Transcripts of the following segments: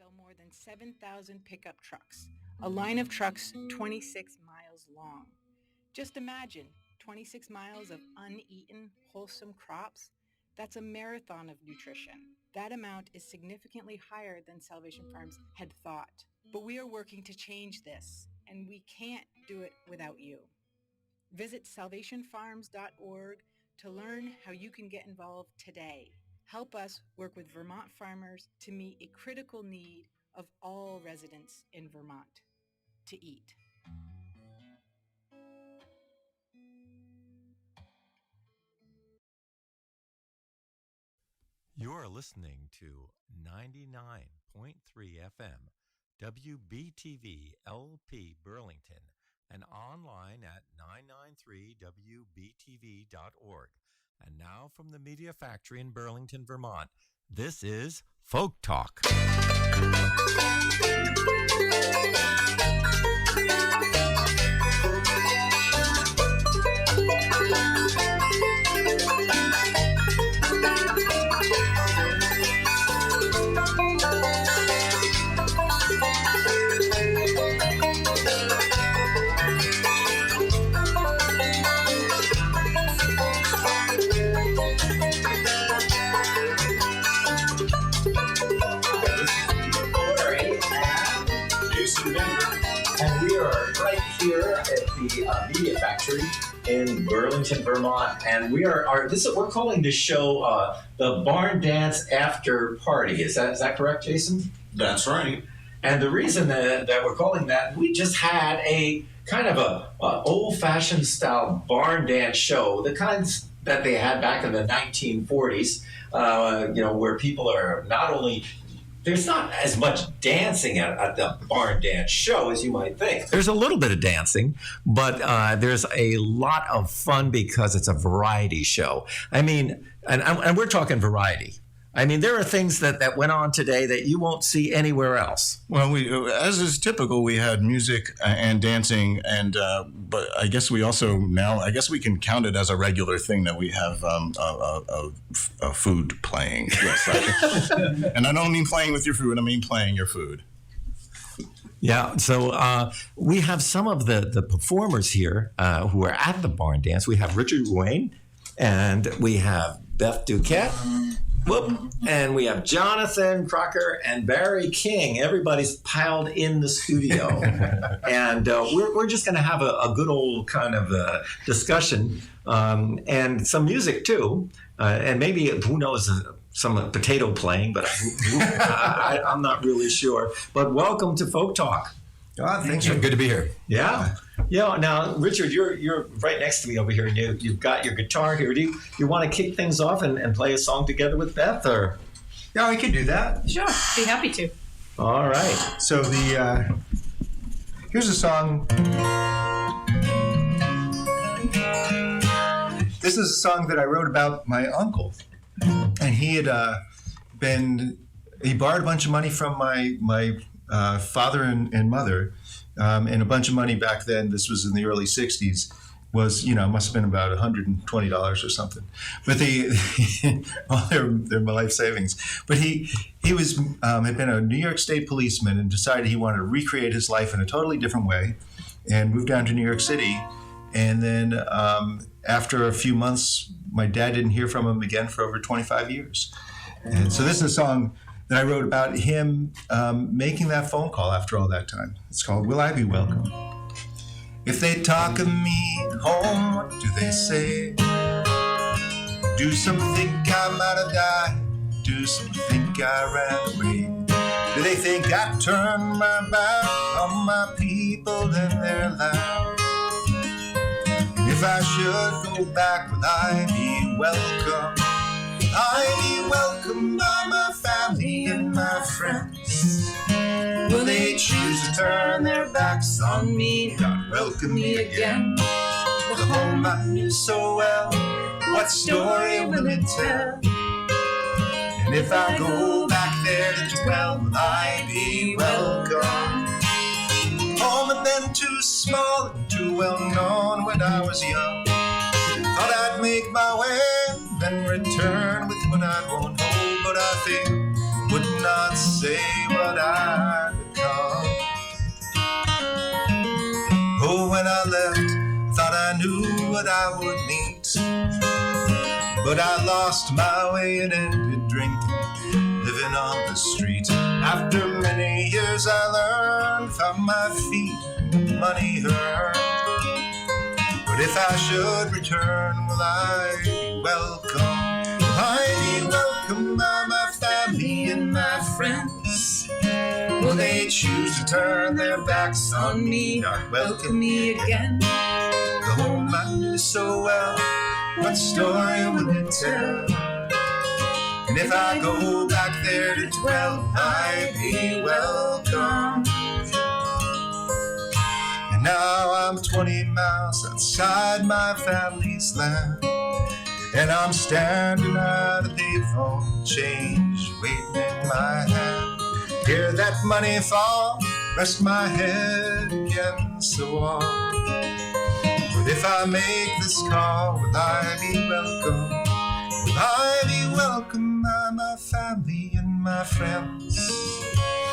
sell more than 7,000 pickup trucks, a line of trucks 26 miles long. Just imagine 26 miles of uneaten, wholesome crops. That's a marathon of nutrition. That amount is significantly higher than Salvation Farms had thought. But we are working to change this, and we can't do it without you. Visit salvationfarms.org to learn how you can get involved today. Help us work with Vermont farmers to meet a critical need of all residents in Vermont: to eat. You're listening to 99.3 FM, WBTV-LP Burlington, and online at 993wbtv.org. And now from the Media Factory in Burlington, Vermont, this is Folk Talk. And we are right here at the Media Factory in Burlington, Vermont, and we're calling this show the Barn Dance After Party. Is that correct, Jason? That's right. And the reason that we're calling that, we just had a kind of a old-fashioned style barn dance show, the kinds that they had back in the 1940s, where people are not only. There's not as much dancing at the barn dance show as you might think. There's a little bit of dancing, but there's a lot of fun because it's a variety show. I mean, and we're talking variety. I mean, there are things that went on today that you won't see anywhere else. Well, as is typical, we had music and dancing, and but I guess we also now, I guess we can count it as a regular thing that we have a food playing. Yes, and I don't mean playing with your food, I mean playing your food. Yeah, so we have some of the performers here who are at the barn dance. We have Richard Wayne, and we have Beth Duquette. And we have Jonathan Crocker and Barry King. Everybody's piled in the studio. And we're just going to have a good old kind of discussion and some music, too. And maybe, who knows, some potato playing, but I'm not really sure. But welcome to Folk Talk. Thanks. Good to be here. Yeah. Yeah. Now, Richard, you're right next to me over here, and you've got your guitar here. Do you want to kick things off and play a song together with Beth, or? Yeah, we can do that. Sure, be happy to. All right. So here's a song. This is a song that I wrote about my uncle, and he had he borrowed a bunch of money from my father and mother. And a bunch of money back then, this was in the early 60s, was, must have been about $120 or something. But all their life savings. But he was had been a New York State policeman and decided he wanted to recreate his life in a totally different way and moved down to New York City. And then after a few months, my dad didn't hear from him again for over 25 years. And so this is a song that I wrote about him making that phone call after all that time. It's called Will I Be Welcome? If they talk of me at home, what do they say? Do some think I might have died? Do some think I ran away? Do they think I turned my back on my people and their land? If I should go back, will I be welcome? I be welcomed by my family and my friends? Will they choose to turn their backs on me, not welcome me again? The home I knew so well, what story will it tell? And if I go back there to dwell, will I be welcome? Home had been too small and too well known when I was young. Thought I'd make my way, then return with what I won't hold, but I think what not say what I become. Oh, when I left, thought I knew what I would meet, but I lost my way and ended drinking, living on the street. After many years I learned, found my feet, money earned. But if I should return, will I be welcome? Will I be welcomed by my family and my friends? Will they choose to turn their backs on me, not welcome me again? The home I knew so well, what story would it tell? And if I go back there to dwell, I'd be welcome. And now I'm 20 miles outside my family's land, and I'm standing at a payphone, change waiting in my hand. Hear that money fall, rest my head against the wall. But if I make this call, will I be welcome? Will I be welcomed by my family and my friends?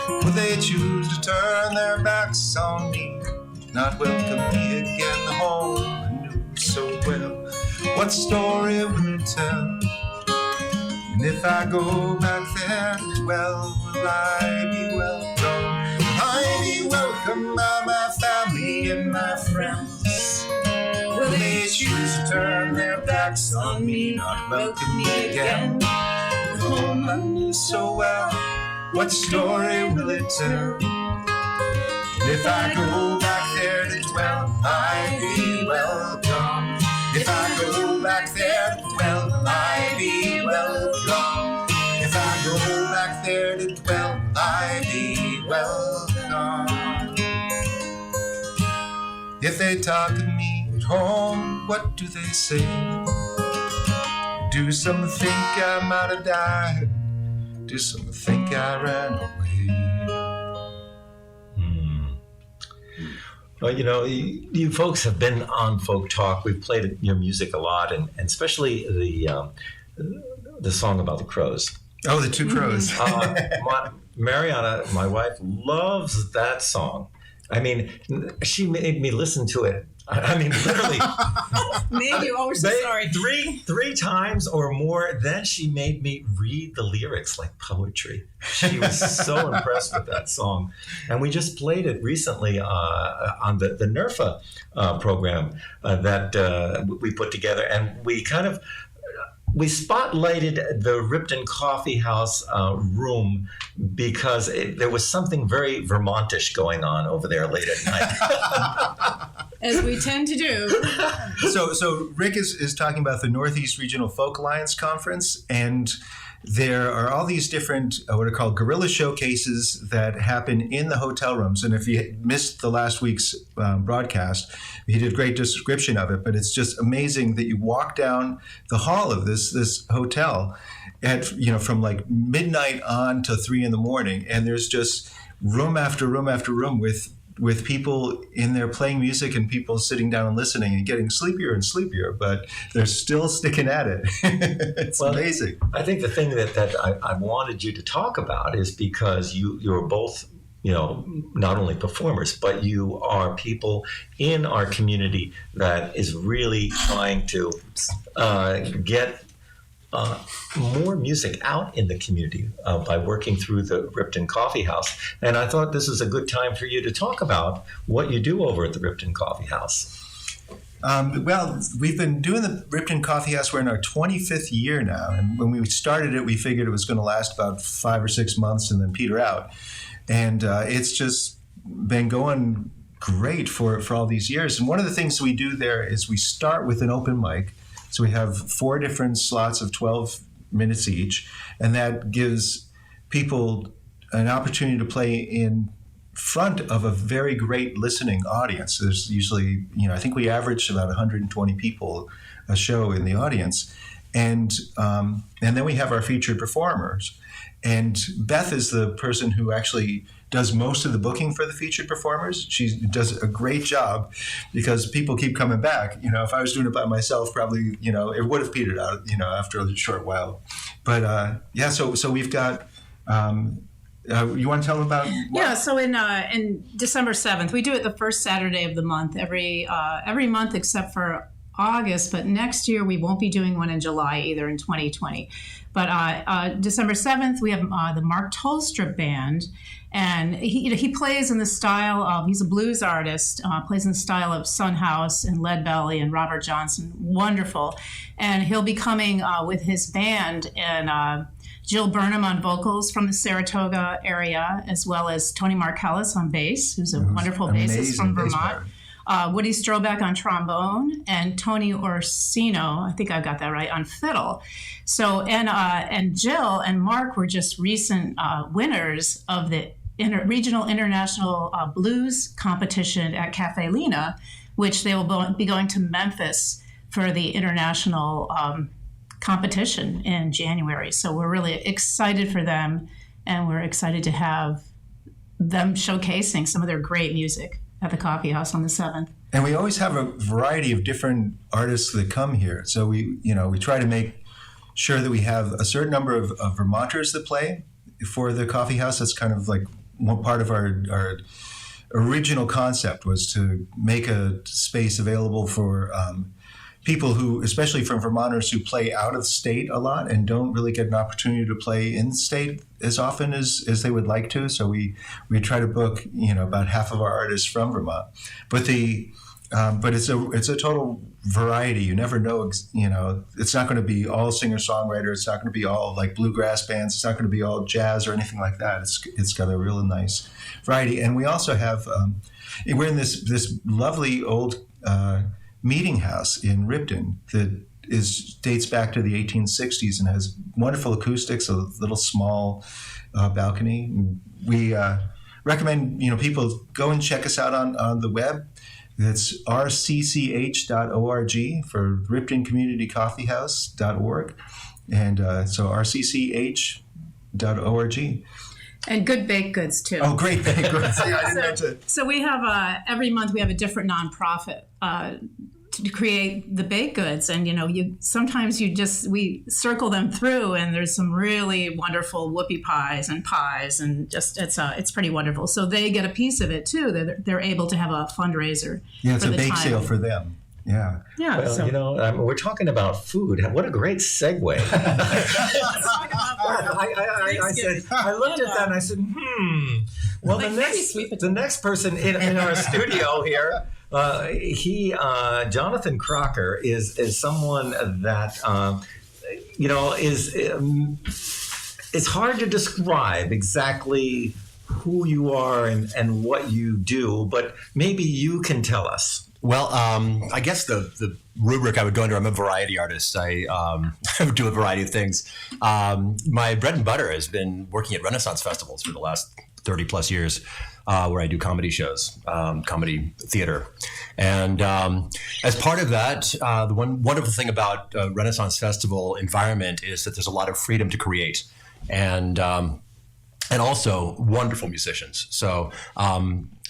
Will they choose to turn their backs on me, not welcome me again? The home I knew so well, what story will it tell? And if I go back there, well, will I be welcome? Will I be welcomed by my family and my friends? Will they choose to turn their backs on me, not welcome me again? The home I knew so well, what story will it tell? And if I go back there to dwell, I'd be welcome. If I go back there to dwell, will I be welcome? If I go back there to dwell, I'd be welcome. If they talk to me at home, what do they say? Do some think I might have died, do some think I ran away. Well, you know, you folks have been on Folk Talk. We've played your music a lot, and especially the song about the crows. Oh, the two crows. Mariana, my wife, loves that song. I mean, she made me listen to it. I mean, literally. Made you? Oh, we're so sorry. Three times or more. Then she made me read the lyrics like poetry. She was so impressed with that song. And we just played it recently on the NERFA program that we put together. And we spotlighted the Ripton Coffee House room because there was something very Vermontish going on over there late at night. As we tend to do. So Rik is talking about the Northeast Regional Folk Alliance Conference, and there are all these different what are called guerrilla showcases that happen in the hotel rooms. And if you missed the last week's broadcast, he did a great description of it, but it's just amazing that you walk down the hall of this hotel at, from like midnight on till 3 a.m, and there's just room after room after room with people in there playing music and people sitting down and listening and getting sleepier and sleepier, but they're still sticking at it. It's amazing. I think the thing that I wanted you to talk about is because you're both, not only performers, but you are people in our community that is really trying to get more music out in the community by working through the Ripton Coffee House. And I thought this is a good time for you to talk about what you do over at the Ripton Coffee House. Well, we've been doing the Ripton Coffee House. We're in our 25th year now. And when we started it, we figured it was going to last about 5 or 6 months and then peter out. And it's just been going great for all these years. And one of the things we do there is we start with an open mic. So we have 4 different slots of 12 minutes each, and that gives people an opportunity to play in front of a very great listening audience. There's usually, I think we average about 120 people a show in the audience. And then we have our featured performers. And Beth is the person who actually does most of the booking for the featured performers. She does a great job because people keep coming back. If I was doing it by myself, probably, it would have petered out, after a short while. But so we've got You want to tell them about? Yeah, so in December 7th, we do it the first Saturday of the month every month except for August, but next year we won't be doing one in July either in 2020. But December 7th, we have the Mark Tolstrup Band, and he plays in the style of, he's a blues artist, plays in the style of Son House and Lead Belly and Robert Johnson. Wonderful. And he'll be coming with his band, and Jill Burnham on vocals from the Saratoga area, as well as Tony Markellis on bass, who's a wonderful bassist from Vermont. Woody Strobeck on trombone, and Tony Orsino, I think I got that right, on fiddle. So, and Jill and Mark were just recent winners of the Regional International Blues Competition at Cafe Lena, which they will be going to Memphis for the international competition in January. So we're really excited for them, and we're excited to have them showcasing some of their great music at the Coffee House on the 7th. And we always have a variety of different artists that come here. So we try to make sure that we have a certain number of Vermonters that play for the Coffee House. That's kind of like one part of our original concept, was to make a space available for people who, especially from Vermonters who play out of state a lot and don't really get an opportunity to play in state as often as they would like to. So we try to book, about half of our artists from Vermont. But it's a total variety. You never know, it's not going to be all singer-songwriters. It's not going to be all like bluegrass bands. It's not going to be all jazz or anything like that. It's got a really nice variety. And we also have, we're in this lovely old meeting house in Ripton that dates back to the 1860s and has wonderful acoustics, a little small balcony. We recommend people go and check us out on the web. It's rcch.org for Ripton Community Coffee House.org, and so rcch.org. And good baked goods too. Oh, great baked goods! Yeah, I didn't know to. So we have every month we have a different nonprofit to create the baked goods, and sometimes we circle them through, and there's some really wonderful whoopie pies, and just it's pretty wonderful. So they get a piece of it too. They're able to have a fundraiser. Yeah, it's a bake sale for them. Yeah. Yeah. Well, we're talking about food. What a great segue. I looked at that and I said, Well, the next person in our studio here, Jonathan Crocker is someone that, it's hard to describe exactly who you are and what you do, but maybe you can tell us. Well, I guess the rubric I would go under, I'm a variety artist. I do a variety of things. My bread and butter has been working at Renaissance festivals for the last 30 plus years, where I do comedy shows, comedy theater. And as part of that, the one wonderful thing about Renaissance Festival environment is that there's a lot of freedom to create, and also wonderful musicians. So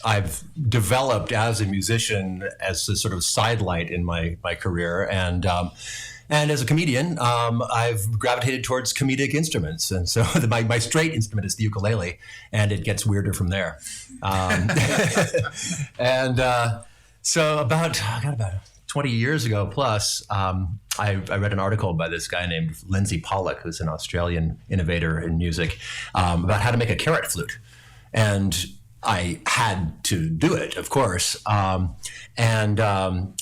I've developed as a musician as a sort of sidelight in my career, and as a comedian, I've gravitated towards comedic instruments, and so my straight instrument is the ukulele, and it gets weirder from there. So about 20 years ago plus, I read an article by this guy named Lindsay Pollock, who's an Australian innovator in music, about how to make a carrot flute, and I had to do it, of course, and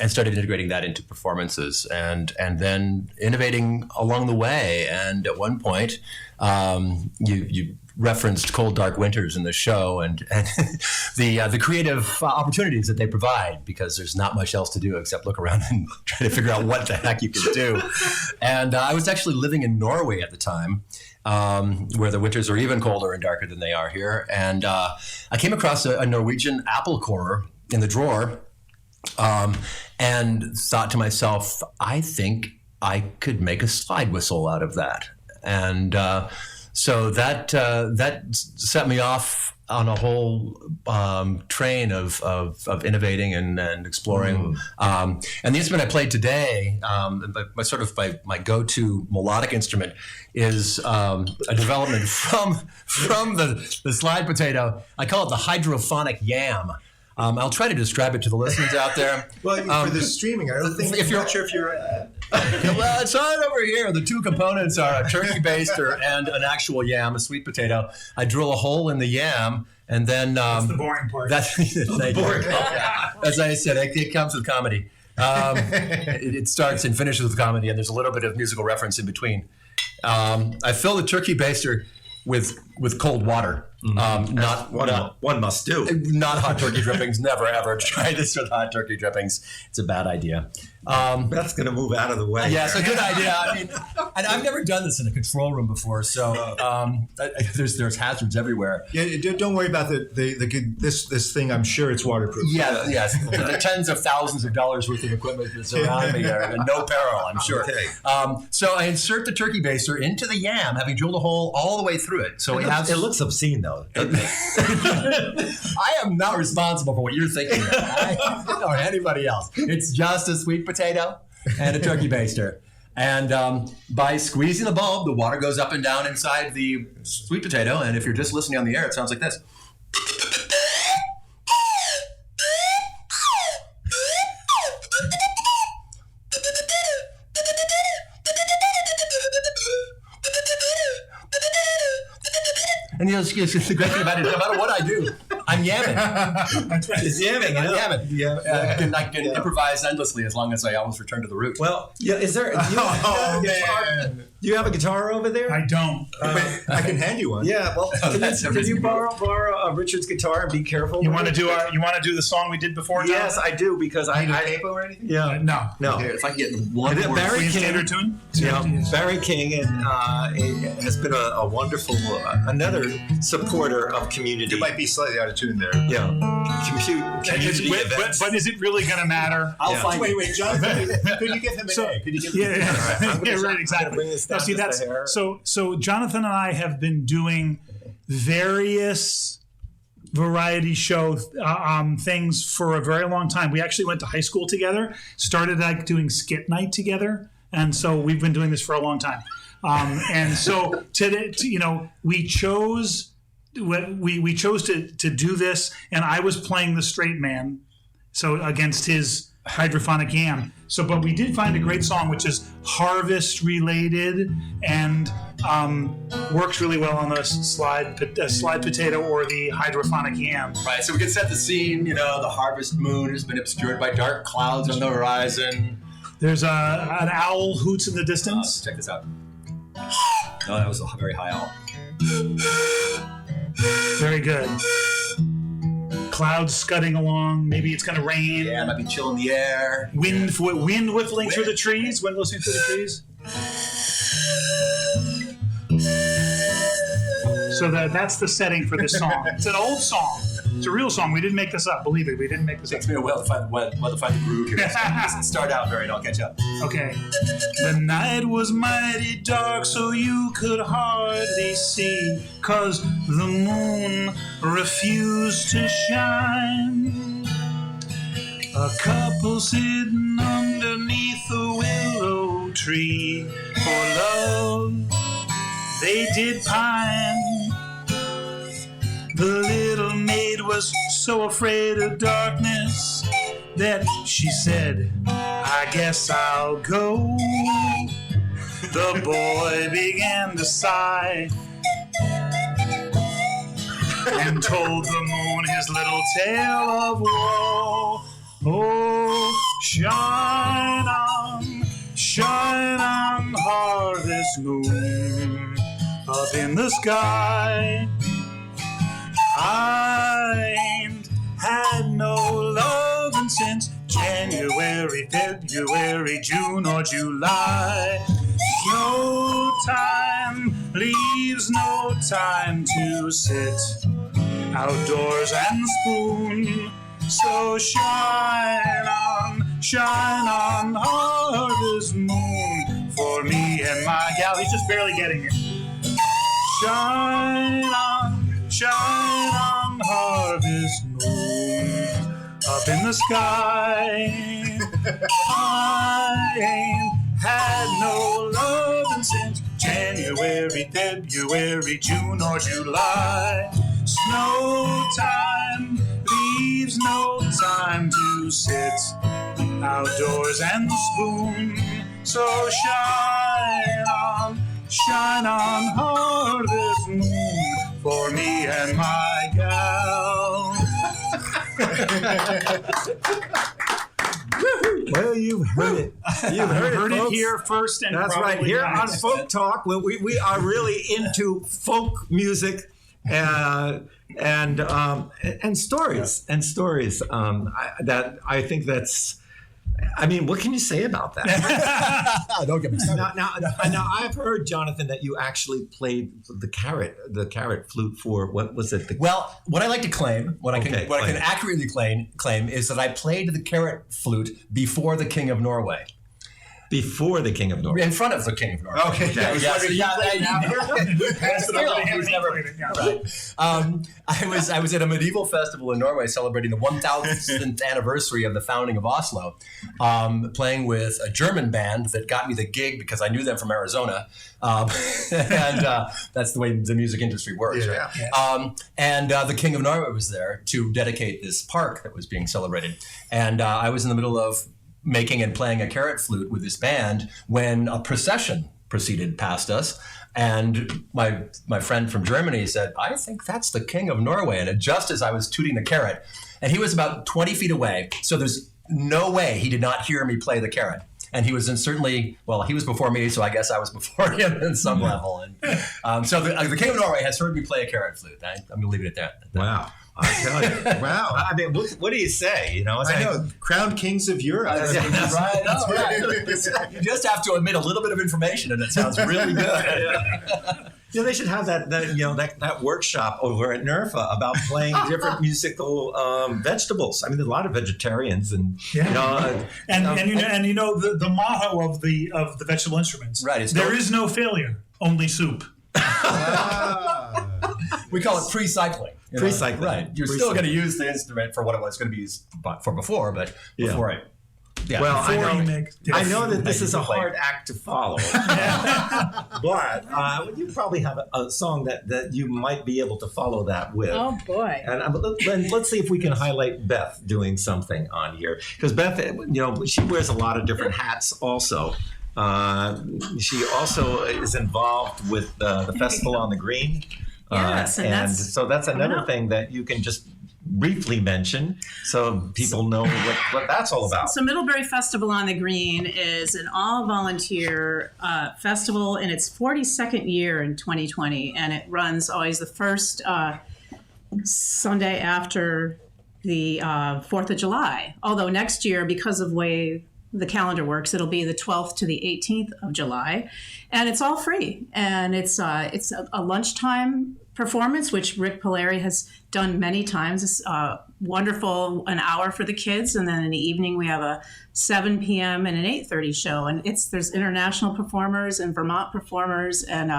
started integrating that into performances, and then innovating along the way. And at one point, you referenced Cold Dark Winters in the show, and the creative opportunities that they provide, because there's not much else to do except look around and try to figure out what the heck you can do. And I was actually living in Norway at the time, where the winters are even colder and darker than they are here. And I came across a Norwegian apple corer in the drawer, and thought to myself, I think I could make a slide whistle out of that. And So that set me off on a whole train of innovating and exploring. And the instrument I played today, my go-to melodic instrument, is a development from the slide potato. I call it the hydrophonic yam. I'll try to describe it to the listeners out there. Well, for the streaming, I don't think I'm not sure if you're. Well, it's right over here. The two components are a turkey baster and an actual yam, a sweet potato. I drill a hole in the yam, and then That's the boring part. That's the boring part. As I said, it comes with comedy. It starts and finishes with comedy, and there's a little bit of musical reference in between. I fill the turkey baster with cold water. Not one must do. Not hot turkey drippings. Never ever try this with hot turkey drippings. It's a bad idea. That's going to move out of the way. Yeah, it's a good idea. I mean, I've never done this in a control room before, so there's hazards everywhere. Yeah, don't worry about this thing. I'm sure it's waterproof. Yeah, yes. The tens of thousands of dollars worth of equipment that's around me there, and no peril, I'm sure. Okay. So I insert the turkey baster into the yam, having drilled a hole all the way through it. So it looks obscene, though. I am not responsible for what you're thinking or anybody else. It's just a sweet potato and a turkey baster. And by squeezing the bulb, the water goes up and down inside the sweet potato. And if you're just listening on the air, it sounds like this. And the great thing about it is no matter what I do, I'm yamming. It's yamming. I'm yamming. Yeah. I can improvise endlessly as long as I always return to the root. Well, yeah. Is there? Do you have a guitar over there? I don't. I can hand you one. Yeah. Well, can you borrow Richard's guitar and be careful? You want to do the song we did before? Yes, I do because I capo or anything? Yeah. No. Here, if I can get one more Barry King, standard tune. Yeah, Barry King has been a wonderful another supporter of community. It might be slightly out of tune there. Yeah. Community events. But is it really going to matter? I'll find Wait, Jonathan, could you give him an A? Could you give him an A? Right, exactly. Bring this down See, just a hair. so Jonathan and I have been doing various variety show things for a very long time. We actually went to high school together, started doing skit night together, and so we've been doing this for a long time. And so today, we chose to do this, and I was playing the straight man, so against his hydrophonic yam. So, but we did find a great song which is harvest related and works really well on the slide potato or the hydrophonic yam. Right, so we can set the scene. The harvest moon has been obscured by dark clouds on the horizon. There's an owl hoots in the distance. Check this out. Oh, that was a very high owl. Very good. Clouds scudding along. Maybe it's going to rain. Yeah, it might be chill in the air. Wind whistling through the trees. Wind whistling through the trees. So that's the setting for this song. It's an old song. It's a real song. We didn't make this up. Believe it, we didn't make this up. Takes me a while to find the groove here. So start out, Barry, and I'll catch up. Okay. The night was mighty dark, so you could hardly see, 'cause the moon refused to shine. A couple sitting underneath a willow tree, for love they did pine. The little maid was so afraid of darkness that she said, I guess I'll go. The boy began to sigh and told the moon his little tale of woe. Oh, shine on, harvest moon, up in the sky. I ain't had no lovin' since January, February, June, or July. No time leaves no time to sit outdoors and spoon. So shine on, harvest moon, for me and my gal. He's just barely getting it. Shine on, harvest moon, up in the sky. I ain't had no lovin' since January, February, June, or July. Snow time leaves no time to sit outdoors and spoon. So shine on, harvest moon, for me and my gal. Well, you've heard it. You've Heard it folks. here first, and That's right. probably Here on last. Folk Talk, we are really into folk music and stories that I think that's. I mean, what can you say about that? Don't get me started. Now, I've heard, Jonathan, that you actually played the carrot flute for what was it? Well, what I like to claim, what I claim can it. accurately claim is that I played the carrot flute before the King of Norway. Before the King of Norway. In front of the King of Norway. Okay. I was at a medieval festival in Norway celebrating the 1000th anniversary of the founding of Oslo, playing with a German band that got me the gig because I knew them from Arizona, and that's the way the music industry works, right? And the King of Norway was there to dedicate this park that was being celebrated, and I was in the middle of making and playing a carrot flute with this band when a procession proceeded past us. And my friend from Germany said, I think that's the King of Norway. And just as I was tooting the carrot, and he was about 20 feet away, so there's no way he did not hear me play the carrot. And he was he was before me, so I guess I was before him in some level. And so the King of Norway has heard me play a carrot flute. I'm going to leave it at that. Wow. I tell you. Wow. I mean, what do you say? You know, it's I like- know. Crowned kings of Europe. That's right. That's right. You just have to admit a little bit of information, and it sounds really good. Yeah, they should have that workshop over at NERFA about playing different musical vegetables. I mean, there's a lot of vegetarians, and the motto of the vegetable instruments. Right, it's There is no failure, only soup. We call it pre-cycling. Pre-cycling. Right. You're still going to use the instrument for what it was going to be used for before, but before it. Yeah. Well, I know that this you is a can play. hard act to follow, but you probably have a song that you might be able to follow that with. Oh boy! And let's see if we can highlight Beth doing something on here, because Beth, she wears a lot of different hats. Also, she also is involved with the Festival on the Green. Yes, and so that's another thing that you can just briefly mention so people know what that's all about. So Middlebury Festival on the Green is an all-volunteer festival in its 42nd year in 2020, and it runs always the first Sunday after the 4th of July. Although next year, because of the way the calendar works, it'll be the 12th to the 18th of July, and it's all free. And it's a lunchtime performance, which Rik Palieri has done many times. It's wonderful, an hour for the kids, and then in the evening we have a 7 p.m. and an 8:30 show. And there's international performers and Vermont performers, and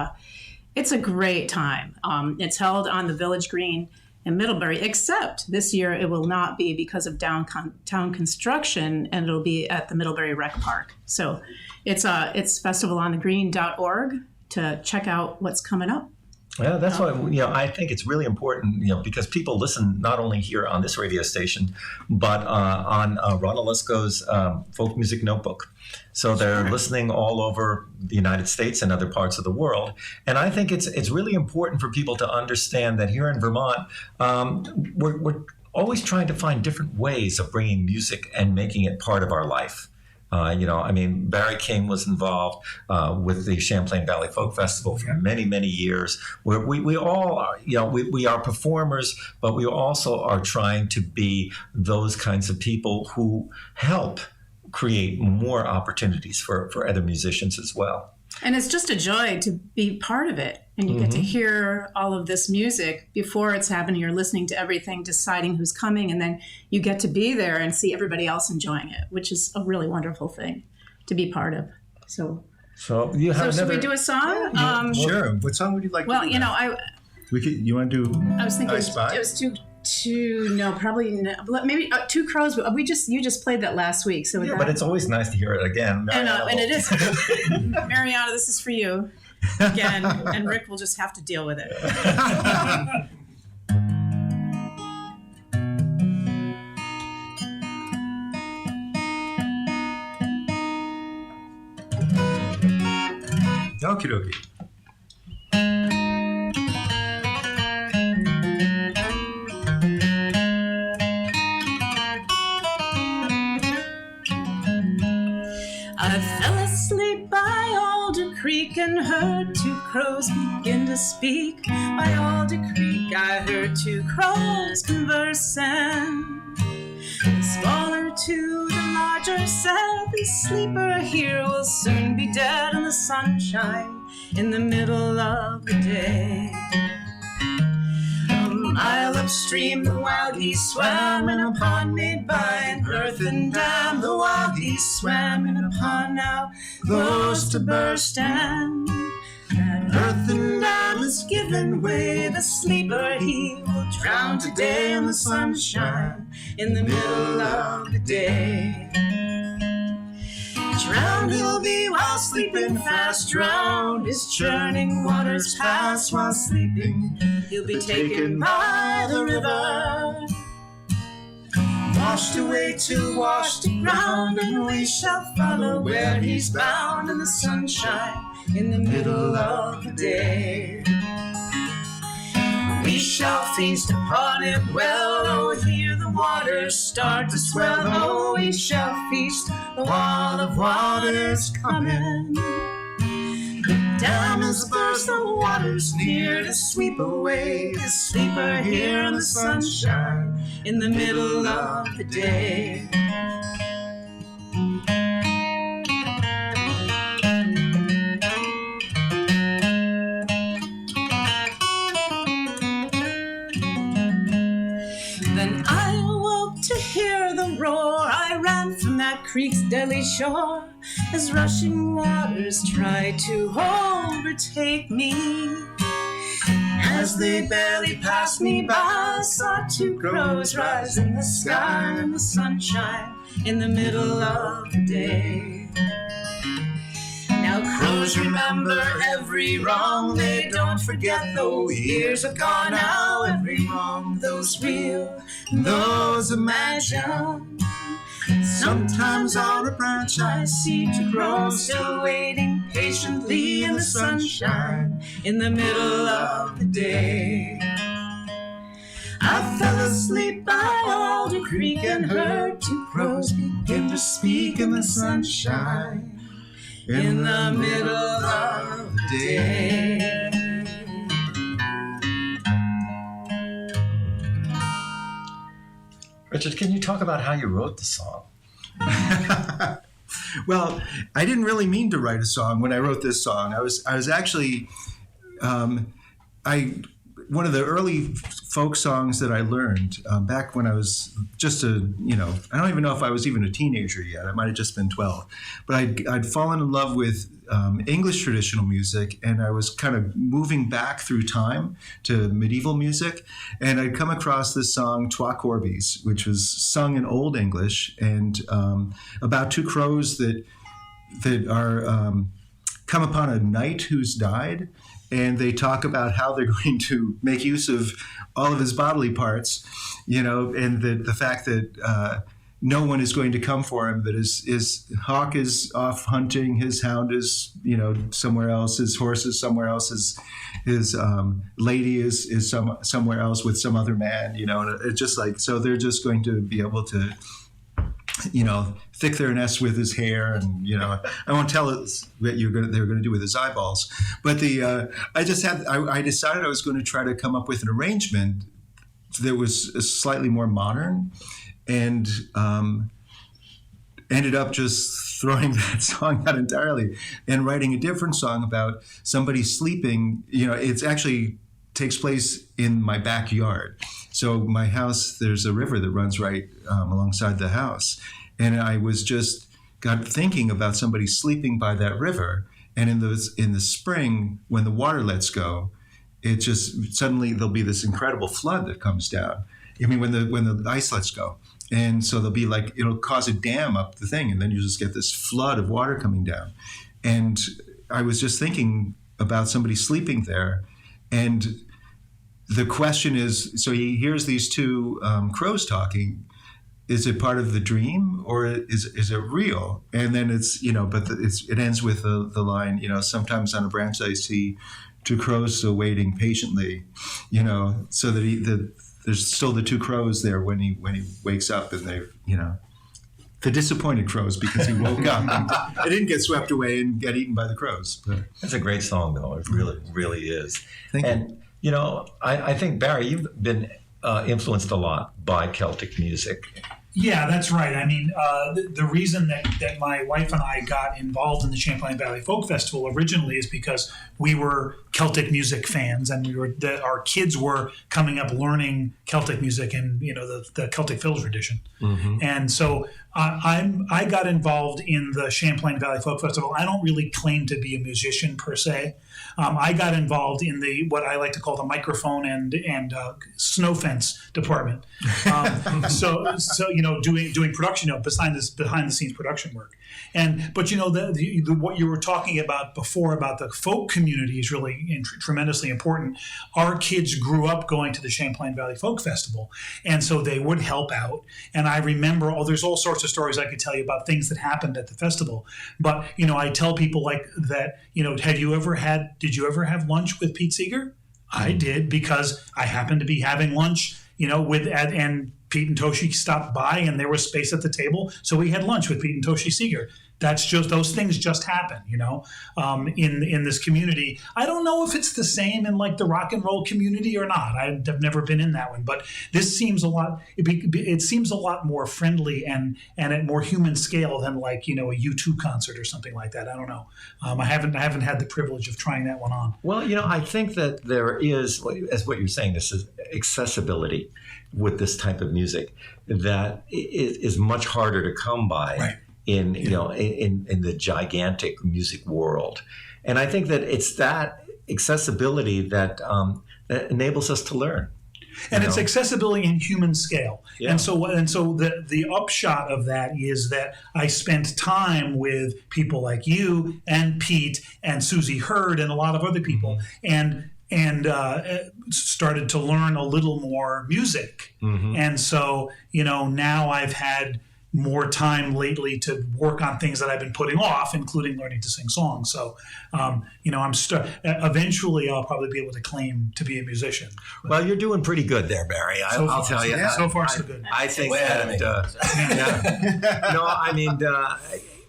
it's a great time. It's held on the Village Green in Middlebury, except this year it will not be because of downtown construction, and it'll be at the Middlebury Rec Park. So it's festivalonthegreen.org to check out what's coming up. Yeah, that's why I think it's really important, because people listen not only here on this radio station, but on Ron Olesko's Folk Music Notebook. So they're listening all over the United States and other parts of the world. And I think it's really important for people to understand that here in Vermont, we're always trying to find different ways of bringing music and making it part of our life. Barry King was involved with the Champlain Valley Folk Festival for many, many years. We all are, we are performers, but we also are trying to be those kinds of people who help create more opportunities for other musicians as well. And it's just a joy to be part of it. And you get to hear all of this music before it's happening. You're listening to everything, deciding who's coming, and then you get to be there and see everybody else enjoying it, which is a really wonderful thing to be part of. So So you have So should another. we do a song? Sure. What song would you like Well, to do? you know, You want to do I was thinking I Spy? it was probably maybe Two Crows. But you just played that last week, so Yeah, but it's always nice to hear it again. and it is Mariana. This is for you again, and Rick will just have to deal with it. Okie dokie. I fell asleep by Alder Creek and heard two crows begin to speak. By Alder Creek I heard two crows conversing. The smaller two, the larger said, the sleeper here will soon be dead in the sunshine in the middle of the day. A mile upstream, the wild geese swam in a pond made by an earthen dam. The wild geese swam in a pond now close to burst, and that earthen dam is given way. The sleeper he will drown today in the sunshine in the middle of the day. Drowned he'll be while sleeping fast. Drowned his churning waters pass while sleeping. He'll be taken by the river, washed away to wash the ground, and we shall follow where he's bound in the sunshine in the middle of the day. We shall feast upon it well, oh, hear the waters start to swell. Oh, we shall feast, the wall of waters coming. The dam is burst, the waters near to sweep away the sleeper here in the sunshine in the middle of the day. Then I awoke to hear the roar. I ran from that creek's deadly shore as rushing waters tried to overtake me. As they barely passed me by, I saw two crows rise in the sky in the sunshine in the middle of the day. Now crows remember every wrong, they don't forget though years have gone now. Every wrong, those real, those imagined. Sometimes on a branch I see two crows still waiting patiently in the sunshine in the middle of the day. I fell asleep by Alder Creek and heard two crows begin to speak in the sunshine in the middle of the day. Richard, can you talk about how you wrote the song? Well, I didn't really mean to write a song when I wrote this song. I was actually, one of the early folk songs that I learned back when I was just I don't even know if I was even a teenager yet. I might have just been 12. But I'd fallen in love with English traditional music, and I was kind of moving back through time to medieval music. And I'd come across this song, Twa Corbies, which was sung in Old English, and about two crows that are come upon a knight who's died. And they talk about how they're going to make use of all of his bodily parts, and the fact that no one is going to come for him, that his hawk is off hunting, his hound is, somewhere else, his horse is somewhere else, his lady is somewhere else with some other man, and it's just like, so they're just going to be able to, thick their nest with his hair, and I won't tell us what they're going to do with his eyeballs. But I decided I was going to try to come up with an arrangement that was slightly more modern, and ended up just throwing that song out entirely and writing a different song about somebody sleeping. It's actually takes place in my backyard. So my house, there's a river that runs right alongside the house. And I was just got thinking about somebody sleeping by that river And in the spring, when the water lets go, it just suddenly there'll be this incredible flood that comes down. I mean, when the ice lets go. And so there'll be like, it'll cause a dam up the thing, and then you just get this flood of water coming down. And I was just thinking about somebody sleeping there, and the question is, so he hears these two crows talking. Is it part of the dream, or is it real? And then it's, but it ends with the line, sometimes on a branch I see two crows still waiting patiently, so that there's still the two crows there when he wakes up, and they've, the disappointed crows because he woke up and it didn't get swept away and get eaten by the crows. But It's a great song, though. It really, really is. Thank you. I think, Barry, you've been influenced a lot by Celtic music. Yeah, that's right. I mean, the reason that my wife and I got involved in the Champlain Valley Folk Festival originally is because we were Celtic music fans, and our kids were coming up learning Celtic music and the Celtic fiddle tradition. Mm-hmm. And so I got involved in the Champlain Valley Folk Festival. I don't really claim to be a musician per se. I got involved in what I like to call the microphone and snow fence department. So doing production, behind the scenes production work. But what you were talking about before about the folk community is really tremendously important. Our kids grew up going to the Champlain Valley Folk Festival, and so they would help out. And I remember, there's all sorts of stories I could tell you about things that happened at the festival. But I tell people like that. Did you ever have lunch with Pete Seeger? I did, because I happened to be having lunch, and Pete and Toshi stopped by, and there was space at the table, so we had lunch with Pete and Toshi Seeger. That's just, those things just happen, in this community. I don't know if it's the same in like the rock and roll community or not. I've never been in that one, but this seems it seems a lot more friendly and at more human scale than like, a U2 concert or something like that. I don't know. I haven't had the privilege of trying that one on. Well, I think that there is, as what you're saying, this is accessibility with this type of music that is much harder to come by. Right. In the gigantic music world. And I think that it's that accessibility that enables us to learn. And it's accessibility in human scale. Yeah. And so the upshot of that is that I spent time with people like you and Pete and Susie Hurd and a lot of other people, and started to learn a little more music. Mm-hmm. And so, now I've had more time lately to work on things that I've been putting off, including learning to sing songs. So, eventually I'll probably be able to claim to be a musician. Well, you're doing pretty good there, Barry. I'll tell you. So far, so good. I think that,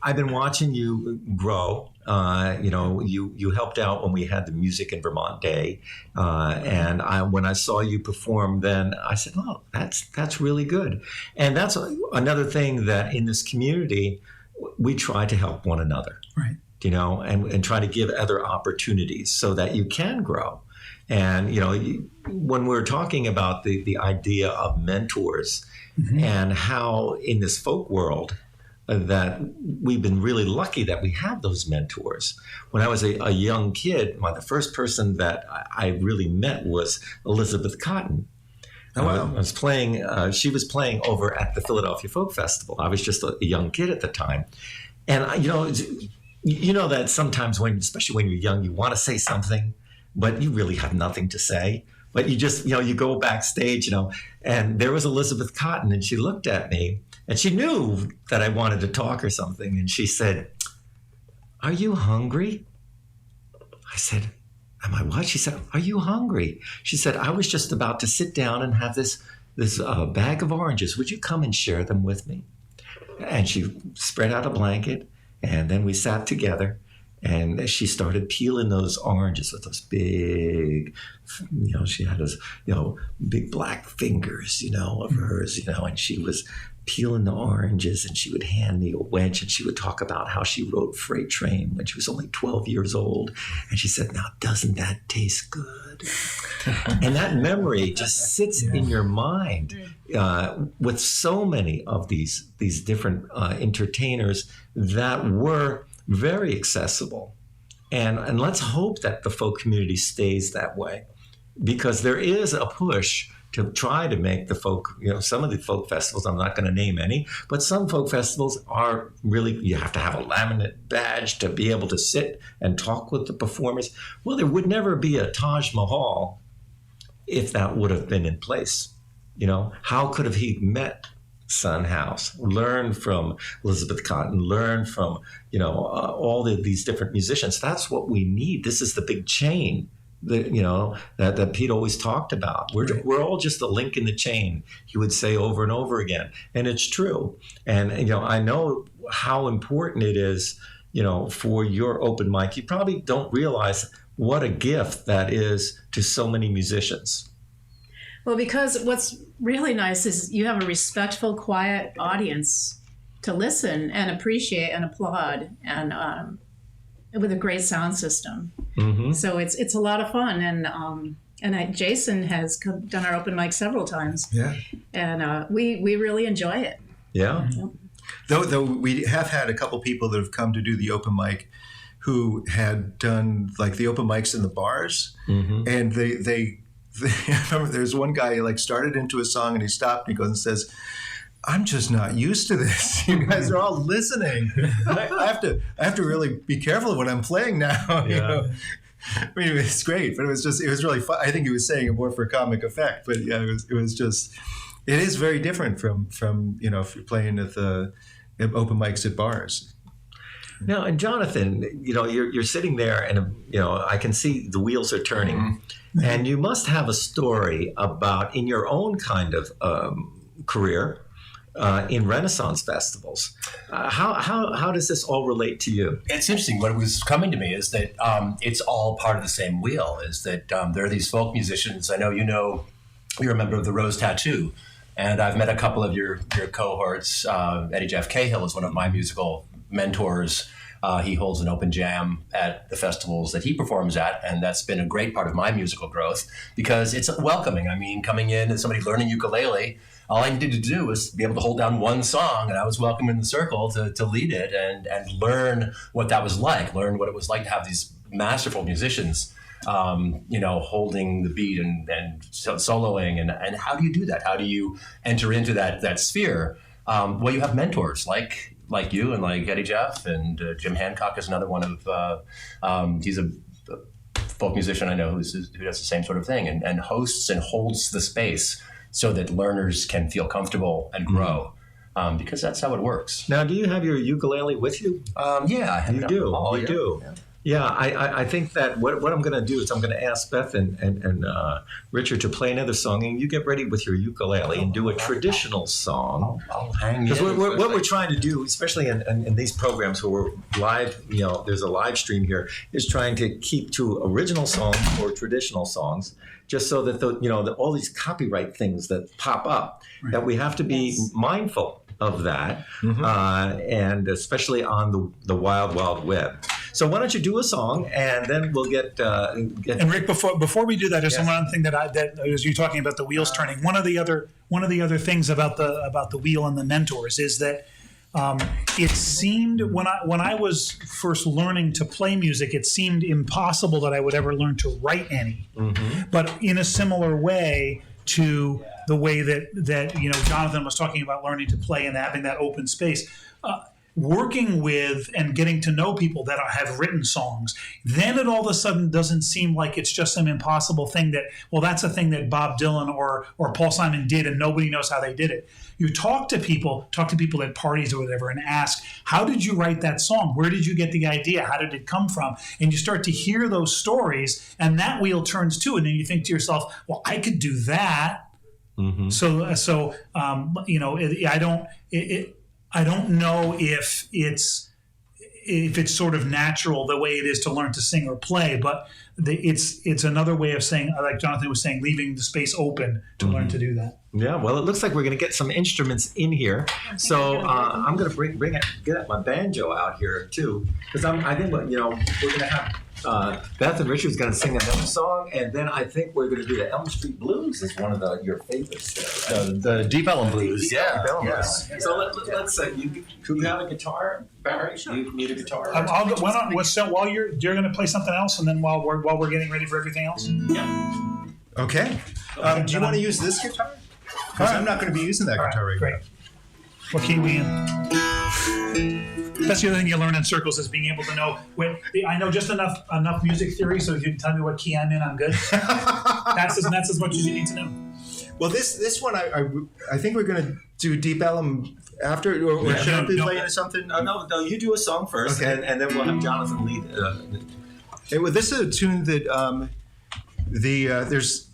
I've been watching you grow. You helped out when we had the Music in Vermont Day, and when I saw you perform, then I said, "Oh, that's really good." And that's another thing that in this community we try to help one another, right? And try to give other opportunities so that you can grow. And when we're talking about the idea of mentors, mm-hmm. and how in this folk world, that we've been really lucky that we have those mentors. When I was a young kid, the first person that I really met was Elizabeth Cotton. Oh, wow. I was playing. She was playing over at the Philadelphia Folk Festival. I was just a young kid at the time, and that sometimes especially when you're young, you want to say something, but you really have nothing to say. But you just, you go backstage, and there was Elizabeth Cotton, and she looked at me. And she knew that I wanted to talk or something. And she said, "Are you hungry?" I said, "Am I what?" She said, "Are you hungry?" She said, "I was just about to sit down and have this bag of oranges. Would you come and share them with me?" And she spread out a blanket. And then we sat together. And she started peeling those oranges with those big, she had those, big black fingers, of hers, and she was peeling the oranges, and she would hand me a wedge, and she would talk about how she rode freight train when she was only 12 years old. And she said, "Now, doesn't that taste good?" And that memory just sits in your mind with so many of these different entertainers that were very accessible. And let's hope that the folk community stays that way, because there is a push to try to make the folk, some of the folk festivals, I'm not going to name any, but some folk festivals are really, you have to have a laminate badge to be able to sit and talk with the performers. Well, there would never be a Taj Mahal if that would have been in place. How could have he met Son House, learn from Elizabeth Cotton, learn from, all these different musicians? That's what we need. This is the big chain that Pete always talked about. We're all just a link in the chain, he would say over and over again. And it's true. And, I know how important it is, for your open mic. You probably don't realize what a gift that is to so many musicians. Well, because what's really nice is you have a respectful, quiet audience to listen and appreciate and applaud, and with a great sound system. Mm-hmm. So it's a lot of fun, and Jason has done our open mic several times. Yeah, and we really enjoy it. Yeah. Yep. Though we have had a couple people that have come to do the open mic who had done like the open mics in the bars, mm-hmm. and they I remember there's one guy who started into a song and he stopped and he goes and says, "I'm just not used to this. You guys are all listening. I have to really be careful of what I'm playing now." Yeah. I mean, it's great, but it was really fun. I think he was saying it more for comic effect, but yeah, it is very different from if you're playing at the open mics at bars. Now, and Jonathan, you're sitting there, and I can see the wheels are turning, mm-hmm. and you must have a story about in your own kind of career in Renaissance festivals. How does this all relate to you? It's interesting. What was coming to me is that it's all part of the same wheel. Is that there are these folk musicians. I know you're a member of the Rose Tattoo, and I've met a couple of your cohorts. Eddie Jeff Cahill is one of my musical mentors. He holds an open jam at the festivals that he performs at, and that's been a great part of my musical growth because it's welcoming. I mean, coming in as somebody learning ukulele, all I needed to do was be able to hold down one song, and I was welcome in the circle to lead it and learn what that was like, learn what it was like to have these masterful musicians, holding the beat and soloing, and how do you do that? How do you enter into that sphere? Well, you have mentors like you and like Eddie Jeff, and Jim Hancock is another one of, he's a folk musician I know who does the same sort of thing and hosts and holds the space so that learners can feel comfortable and grow, because that's how it works. Now, do you have your ukulele with you? Yeah, I have you do. You do. Yeah. Yeah, I think that what I'm going to do is I'm going to ask Beth and Richard to play another song, and you get ready with your ukulele and do a traditional song. I'll hang because what we're trying to do, especially in these programs where we're live, there's a live stream here, is trying to keep to original songs or traditional songs, just so that all these copyright things that pop up, right. That we have to be mindful of that, mm-hmm. And especially on the wild, wild web. So why don't you do a song, and then we'll get. And Rick, before we do that, there's one thing that as you're talking about the wheels turning. One of the other things about the wheel and the mentors is that it seemed when I was first learning to play music, it seemed impossible that I would ever learn to write any. Mm-hmm. But in a similar way to the way that Jonathan was talking about learning to play and having that open space. Working with and getting to know people that have written songs, then it all of a sudden doesn't seem like it's just some impossible thing that, well, that's a thing that Bob Dylan or Paul Simon did and nobody knows how they did it. You talk to people at parties or whatever and ask, how did you write that song? Where did you get the idea? How did it come from? And you start to hear those stories, and that wheel turns too. And then you think to yourself, well, I could do that. Mm-hmm. I don't know if it's sort of natural the way it is to learn to sing or play, but it's another way of saying, like Jonathan was saying, leaving the space open to learn to do that. Yeah, well, it looks like we're going to get some instruments in here, so I'm going to get my banjo out here too, because I think we're going to have Beth and Richard's going to sing another song, and then I think we're going to do the Elm Street Blues. Is one of your favorites. The Deep Ellum Blues. Yeah. So let's say you have a guitar, Barry. You need a guitar. I'll go. While you're going to play something else, and then while we're getting ready for everything else. Yeah. Okay. Do you want to use this guitar? Because I'm not going to be using that guitar right great. now. What key are we in? That's the other thing you learn in circles is being able to know. I know just enough music theory, so if you can tell me what key I'm in, I'm good. That's as much as you need to know. Well, this one I think we're going to do Deep Ellum after, or should I be playing something? No, you do a song first, Okay. and then we'll have Jonathan lead. Well, this is a tune that there's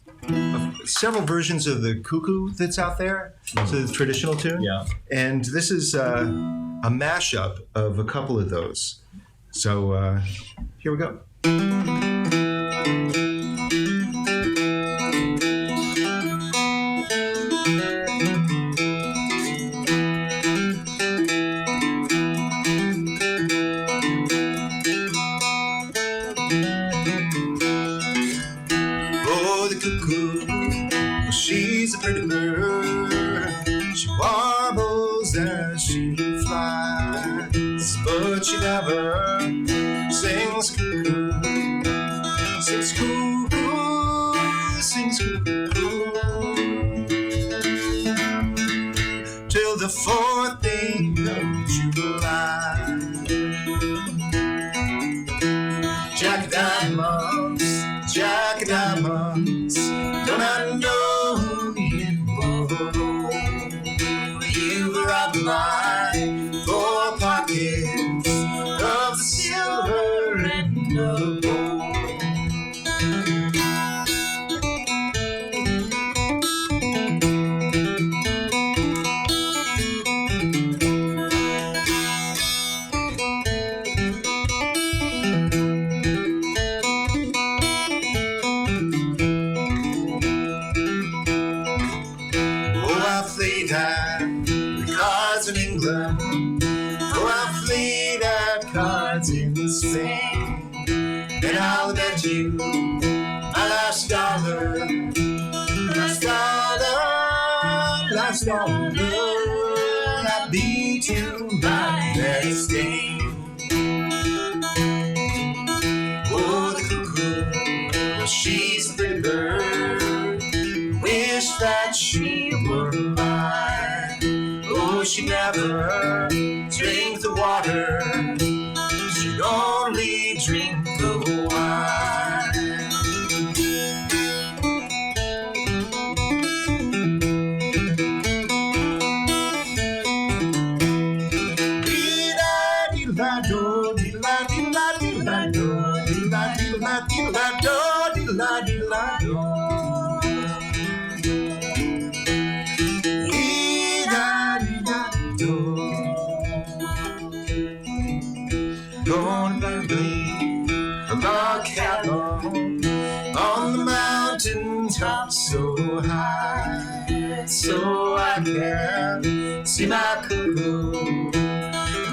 several versions of the Cuckoo that's out there. So the traditional tune. Yeah. And this is a mashup of a couple of those. So here we go. She's a pretty bird. She warbles as she flies, but she never sings cuckoo. Sings cuckoo, sings cuckoo. Till the 4th day of July. Jack Diamonds, don't I know you? You've robbed my 4 pockets of the silver and the gold. In England, I played at cards in Spain, and I'll bet you my last dollar, I beat you by next game. Oh, the cuckoo, she's a pretty bird, wish that she were mine. Oh, she never drink the water, she'd only drink the wine. Dee-da-dee-da-do, dee-da-dee-da-dee-da-do, dee-da-dee-da-dee-da-do, dee-da-dee-da-do. Gonna be a log cabin on the mountain top so high, so I can see my cuckoo,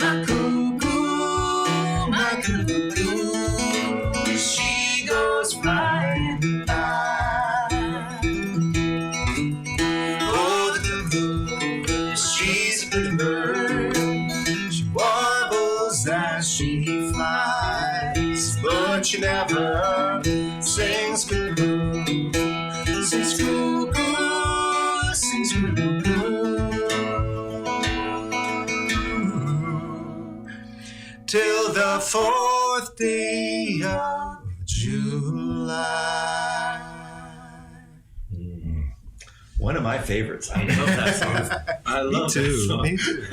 my cuckoo, my cuckoo. She goes flying by. Oh, the cuckoo, she's a pretty bird. She warbles as she flies, but she never sings cuckoo. Sings cuckoo, sings cuckoo. Till the 4th day of July. One of my favorites. I love that song. I love that song. Me too.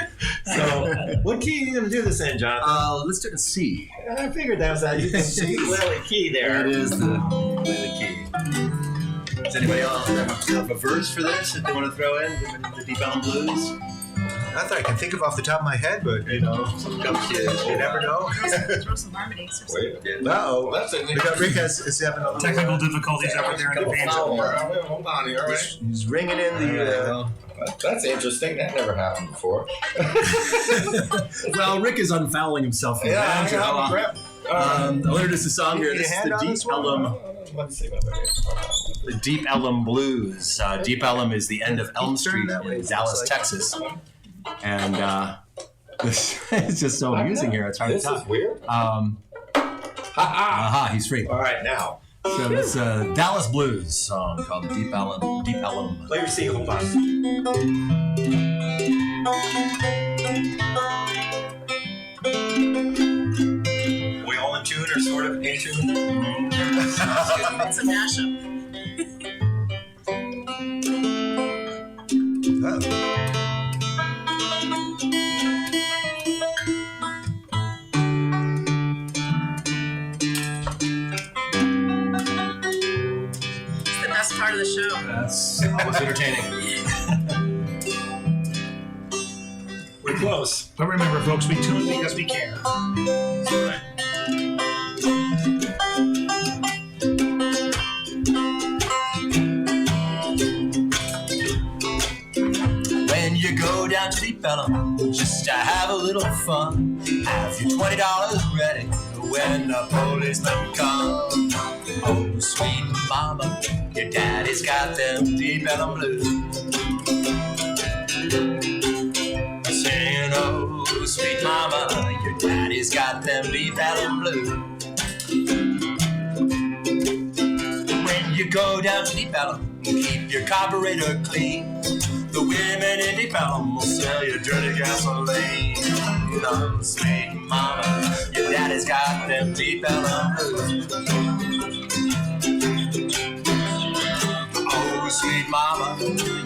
So, what key are you going to do this in, Jonathan? Let's do it in C. I figured that was that. You can see clearly key there. It is the key. Does anybody else have a verse for this that they want to throw in? The Deep Ellum Blues? Not that I can think of off the top of my head, but you never know. Throw some harmonies or something. Uh-oh. We got Rick is having a little Technical difficulties over there in the band. Hold on here, right? He's ringing in the. That's interesting. That never happened before. Well, Rick is unfouling himself from the banjo. I'll introduce the song here. This is the Deep Ellum. Let's see about that. The Deep Ellum Blues. Deep Ellum is the end of Elm Street in Dallas, Texas. And this is just so amusing here. It's hard to tell. This is weird. He's free. All right, now. So it's a Dallas Blues song called the Deep Ellum. Deep Ellum. Play your C. Hold on. We all in tune or sort of in tune? It's a mashup. It's the best part of the show. That's always entertaining. We're close. But remember, folks, we tune because we care. When you go down to Deep Ellum just to have a little fun, have your $20 ready when the policemen come. Oh, sweet mama, your daddy's got them Deep Ellum blues. Saying, oh, sweet mama, your daddy's got them Deep Ellum blues. When you go down to Deep Ellum, keep your carburetor clean. The women in Deep Ellum will sell you dirty gasoline. Oh, sweet mama, your daddy's got them Deep Ellum blues. Oh, sweet mama,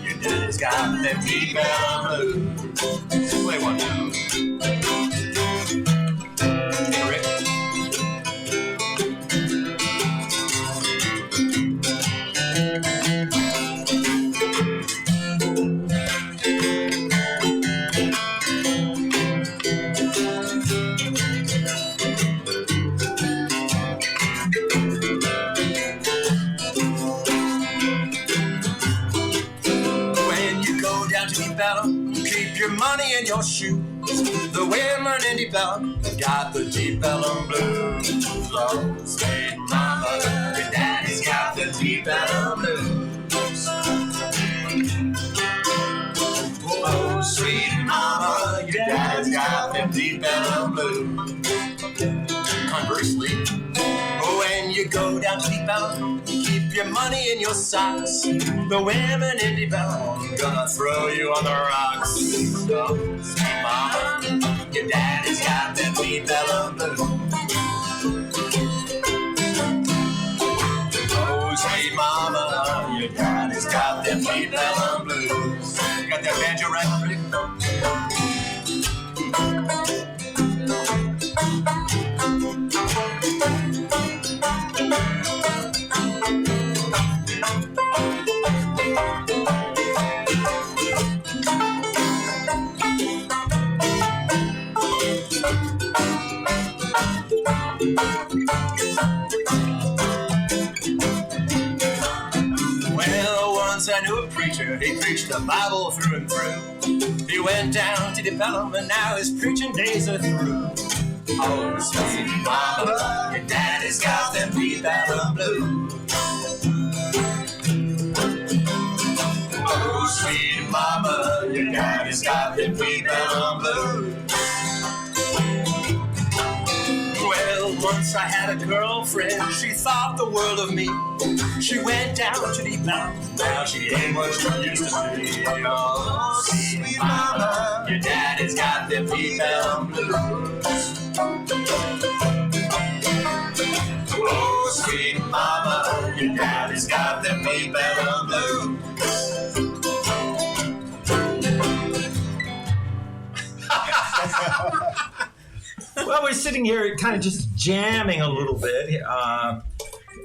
your daddy's got them Deep Ellum blues. Play one now. Rick. Keep your money in your shoes. The women in Deep Ellum got the Deep Ellum blues. Oh, sweet mama, your daddy's got the Deep Ellum blues. Oh, sweet mama, your daddy's got them Deep Ellum blues. Conversely, when you go down to Deep Ellum, keep your money in your socks. The women in Deep Ellum gonna throw you on the rocks. Oh, sweet mama, your daddy's got them Deep Ellum blues. Oh, sweet mama, your daddy's got them Deep Ellum blues. You got that banjo right, Rick? Well, once I knew a preacher, he preached the Bible through and through. He went down to Deep Ellum and now his preaching days are through. Oh, sweet mama, your daddy's got them Deep Ellum blues. Oh, sweet mama, your daddy's got them Deep Ellum blues. Well, once I had a girlfriend, she thought the world of me. She went down to Deep Ellum, now she ain't what she used to be. Oh, sweet mama, your daddy's got them Deep Ellum blues. Oh, sweet mama, your daddy's got them Deep Ellum blues. Well, we're sitting here kind of just jamming a little bit.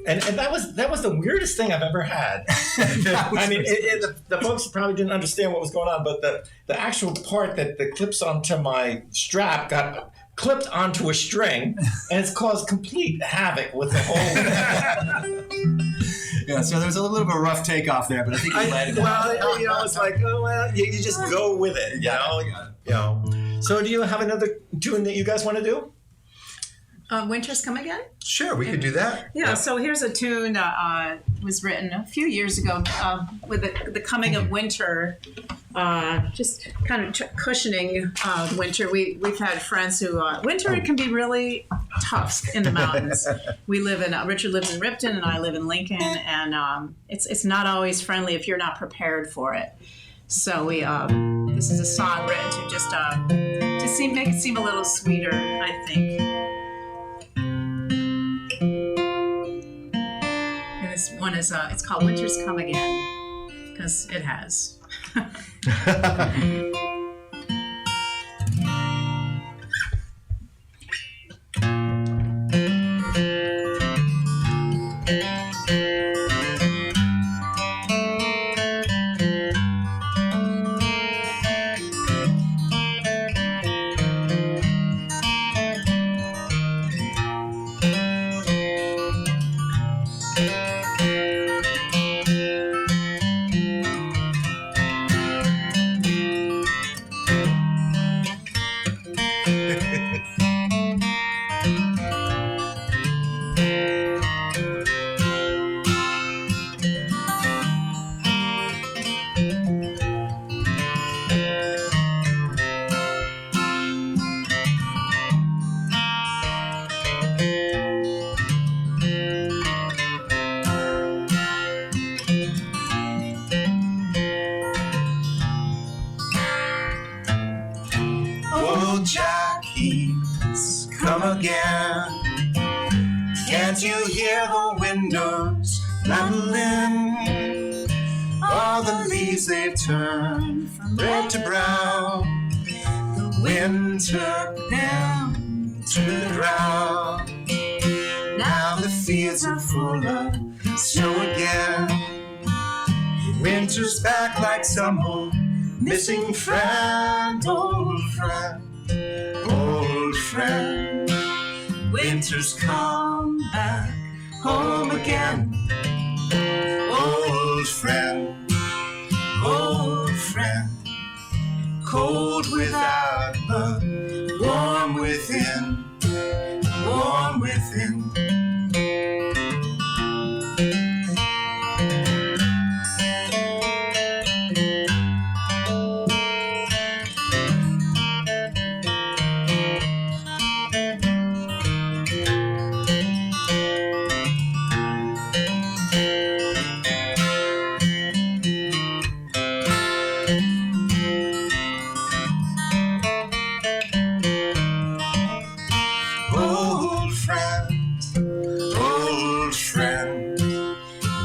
And that was the weirdest thing I've ever had. I mean, the folks probably didn't understand what was going on, but the actual part that clips onto my strap got clipped onto a string, and it's caused complete havoc with the whole... Yeah, so there was a little bit of a rough takeoff there, but I think you landed it. Well, you know, it's like, oh, well, you just go with it, you know? So do you have another tune that you guys want to do? Winters Come Again? Sure, we could do that. Yeah, so here's a tune that was written a few years ago with the coming of winter, just kind of cushioning winter. We've had friends who, winter can be really tough in the mountains. We live in, Richard lives in Ripton and I live in Lincoln, and it's not always friendly if you're not prepared for it. So this is a song written to just make it seem a little sweeter, I think. This one is, it's called Winters Come Again, because it has. Jackie's come again. Can't you hear the windows rattling? All the leaves they've turned from red to brown. The wind took them to the ground. Now the fields are full of snow again. Winter's back like some old missing friend, old friend. Old friend, winter's come back home again. Old friend, cold without but warm within, warm within.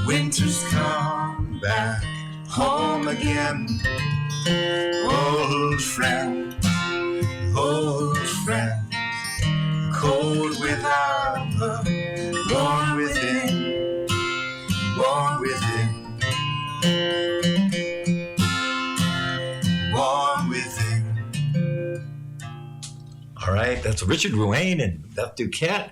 Winter's come back home again. Old friend, cold without but warm within, warm within, warm within. All right, that's Richard Ruane and Beth Duquette.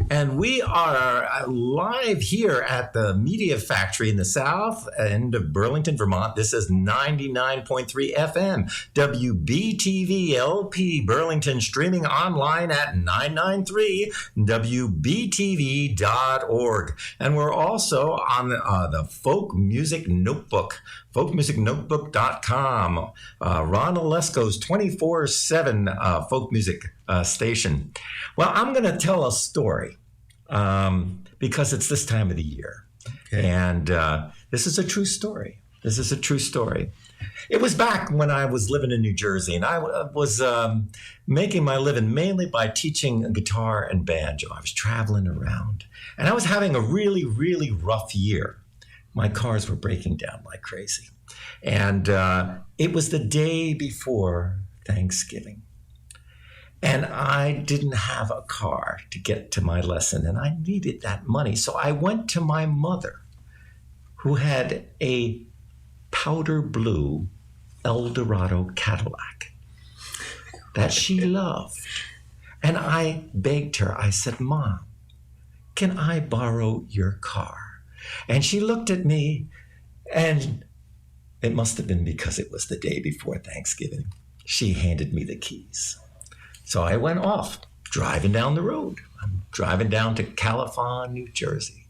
And we are live here at the Media Factory in the south end of Burlington, Vermont. This is 99.3 FM, WBTV-LP Burlington, streaming online at 993wbtv.org. And we're also on the Folk Music Notebook, folkmusicnotebook.com, Ron Olesko's 24/7 folk music station. Well, I'm going to tell a story because it's this time of the year. Okay. And this is a true story. This is a true story. It was back when I was living in New Jersey, and I was making my living mainly by teaching guitar and banjo. I was traveling around, and I was having a really, really rough year. My cars were breaking down like crazy. And it was the day before Thanksgiving. And I didn't have a car to get to my lesson, and I needed that money. So I went to my mother, who had a powder blue Eldorado Cadillac that she loved. And I begged her, I said, "Mom, can I borrow your car?" And she looked at me, and it must have been because it was the day before Thanksgiving. She handed me the keys. So I went off, driving down the road. I'm driving down to Califon, New Jersey.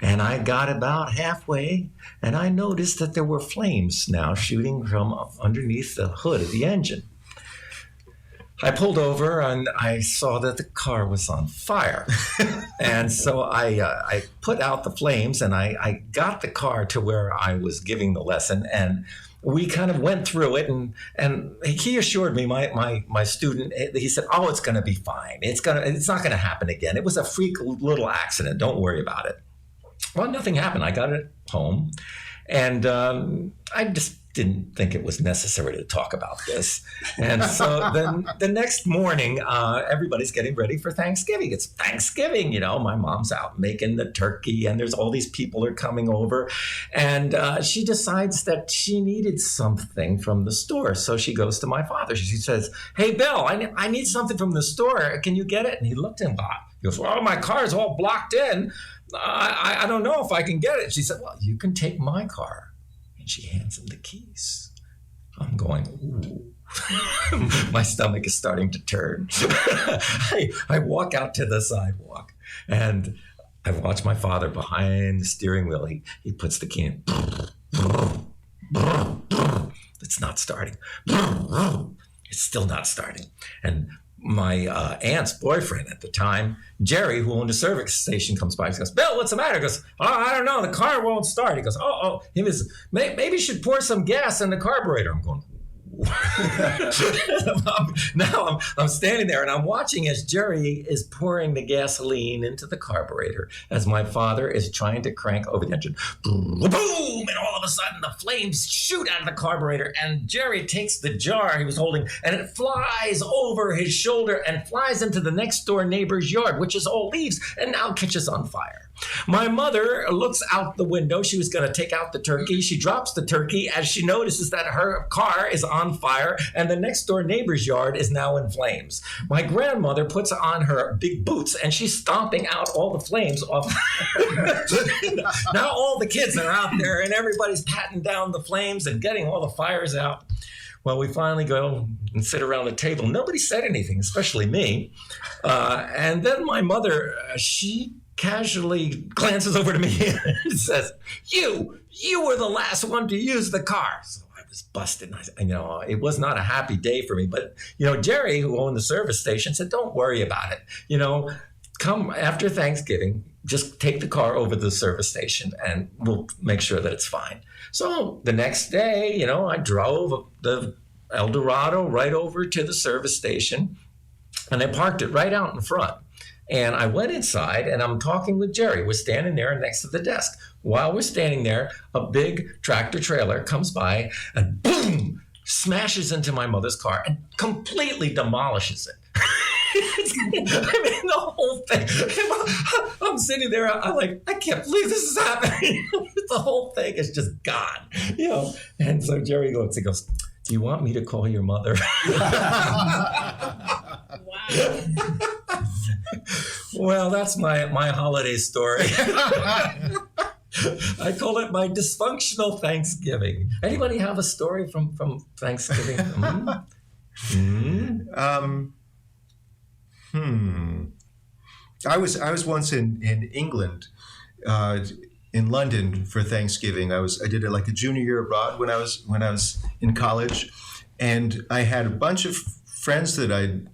And I got about halfway, and I noticed that there were flames now shooting from underneath the hood of the engine. I pulled over, and I saw that the car was on fire. And so I put out the flames, and I got the car to where I was giving the lesson, and we kind of went through it, and he assured me, my student, he said, "Oh, it's going to be fine. It's not going to happen again. It was a freak little accident. Don't worry about it." Well, nothing happened. I got it home, and I just didn't think it was necessary to talk about this. And so then the next morning, everybody's getting ready for Thanksgiving. It's Thanksgiving, my mom's out making the turkey, and there's all these people are coming over. And she decides that she needed something from the store. So she goes to my father. She says, "Hey, Bill, I need something from the store. Can you get it?" And he looked at him. He goes, "Well, my car's all blocked in. I don't know if I can get it." She said, "Well, you can take my car." And she hands him the keys. I'm going, ooh. My stomach is starting to turn. I walk out to the sidewalk, and I watch my father behind the steering wheel. He puts the key in. It's not starting. It's still not starting. And my aunt's boyfriend at the time, Jerry, who owned a service station, comes by. He goes, "Bill, what's the matter?" He goes, "Oh, I don't know. The car won't start." He goes, maybe you should pour some gas in the carburetor. I'm going, now I'm standing there, and I'm watching as Jerry is pouring the gasoline into the carburetor as my father is trying to crank over the engine. Boom! And all of a sudden the flames shoot out of the carburetor, and Jerry takes the jar he was holding, and it flies over his shoulder and flies into the next door neighbor's yard, which is all leaves, and now catches on fire. My mother looks out the window. She was going to take out the turkey. She drops the turkey as she notices that her car is on fire and the next door neighbor's yard is now in flames. My grandmother puts on her big boots and she's stomping out all the flames off. Now all the kids are out there and everybody's patting down the flames and getting all the fires out. Well, we finally go and sit around the table. Nobody said anything, especially me. And then my mother, she casually glances over to me and says, you were the last one to use the car. So I was busted. And it was not a happy day for me. But, Jerry, who owned the service station, said, "Don't worry about it. Come after Thanksgiving, just take the car over to the service station and we'll make sure that it's fine." So the next day, I drove the Eldorado right over to the service station and I parked it right out in front. And I went inside and I'm talking with Jerry. We're standing there next to the desk. While we're standing there, a big tractor trailer comes by and boom, smashes into my mother's car and completely demolishes it. The whole thing. I'm sitting there, I'm like, I can't believe this is happening. The whole thing is just gone, And so Jerry looks, he goes, "Do you want me to call your mother?" Wow. Well, that's my holiday story. I call it my dysfunctional Thanksgiving. Anybody have a story from Thanksgiving? I was once in England, in London for Thanksgiving. I did it like a junior year abroad when I was in college, and I had a bunch of friends that I'd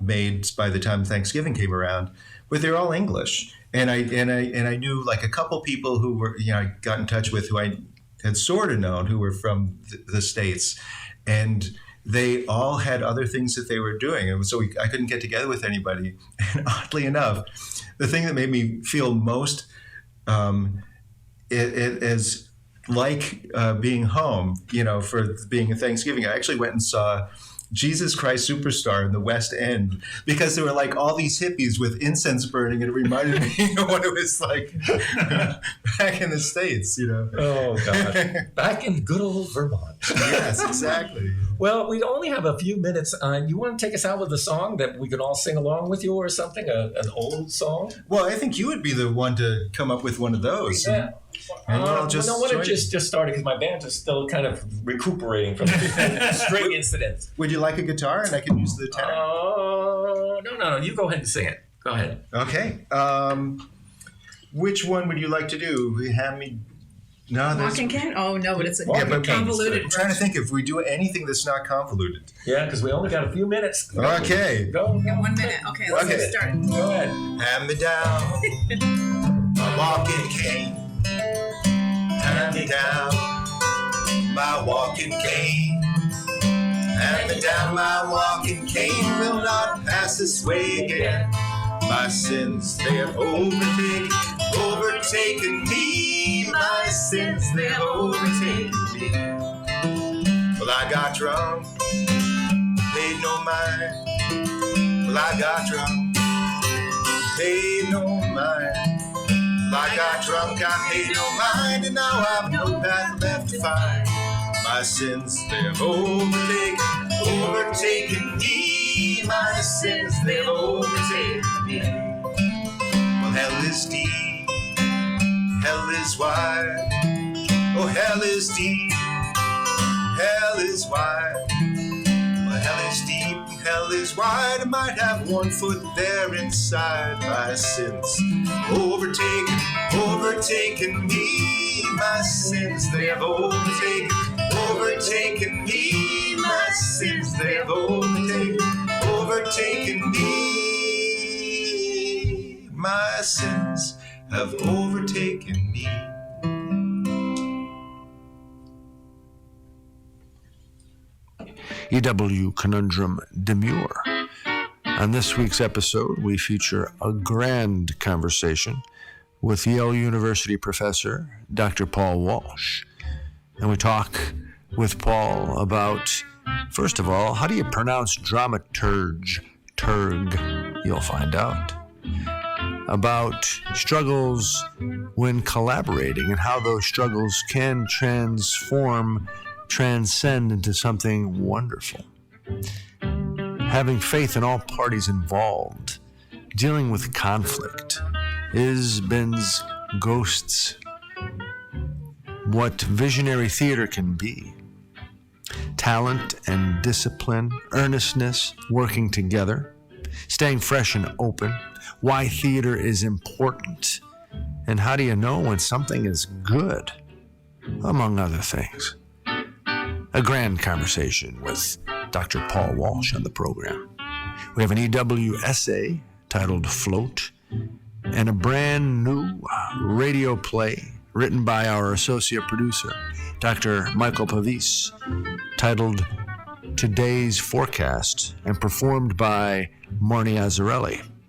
made by the time Thanksgiving came around, but they're all English, and I knew like a couple people who were I got in touch with who I had sort of known who were from the States, and they all had other things that they were doing, and so I couldn't get together with anybody. And oddly enough, the thing that made me feel most it is like being home, for being a Thanksgiving. I actually went and saw Jesus Christ Superstar in the West End because there were like all these hippies with incense burning, and it reminded me of what it was like back in the States, Oh, God. Back in good old Vermont. Yes, exactly. Well, we only have a few minutes. You want to take us out with a song that we can all sing along with you or something? An old song? Well, I think you would be the one to come up with one of those. Yeah. And I'll just just started because my band is still kind of recuperating from the string incidents. Would you like a guitar and I can use the tenor? No. You go ahead and sing it. Go ahead. Okay. Which one would you like to do? Hand me. No, that's. Walking cane? Oh no, but it's a Yeah, but convoluted. I'm trying to think if we do anything that's not convoluted. Yeah, because we only got a few minutes. Okay. Go. Yeah, 1 minute. Okay, let's get started. Go ahead. Hand me down my walking cane. Hand me down my walking cane. Hand me down my walking cane. Will not pass this way again. My sins, they have overtaken me. My sins, they have overtaken me. Well, I got drunk, paid no mind. Well, I got drunk, paid no mind. Well, I got drunk, I paid no mind, and now I've no path left to find. My sins, they have overtaken me. My sins, they have overtaken me. Well, hell is deep, hell is wide. Oh, hell is deep, hell is wide. Well, hell is deep, hell is wide. I might have 1 foot there inside. My sins overtaken me. My sins, they have overtaken me. My sins, they have overtaken me. My sins have overtaken me. EW Conundrum Demure. On this week's episode, we feature a grand conversation with Yale University professor Dr. Paul Walsh. And we talk with Paul about, first of all, how do you pronounce dramaturge? Turg, you'll find out. About struggles when collaborating and how those struggles can transcend into something wonderful. Having faith in all parties involved, dealing with conflict, is Ben's Ghosts what visionary theater can be. Talent and discipline, earnestness, working together, staying fresh and open, why theater is important, and how do you know when something is good, among other things. A grand conversation with Dr. Paul Walsh on the program. We have an EW essay titled Float, and a brand new radio play written by our associate producer, Dr. Michael Pavis, titled Today's Forecast, and performed by Marnie Azzarelli.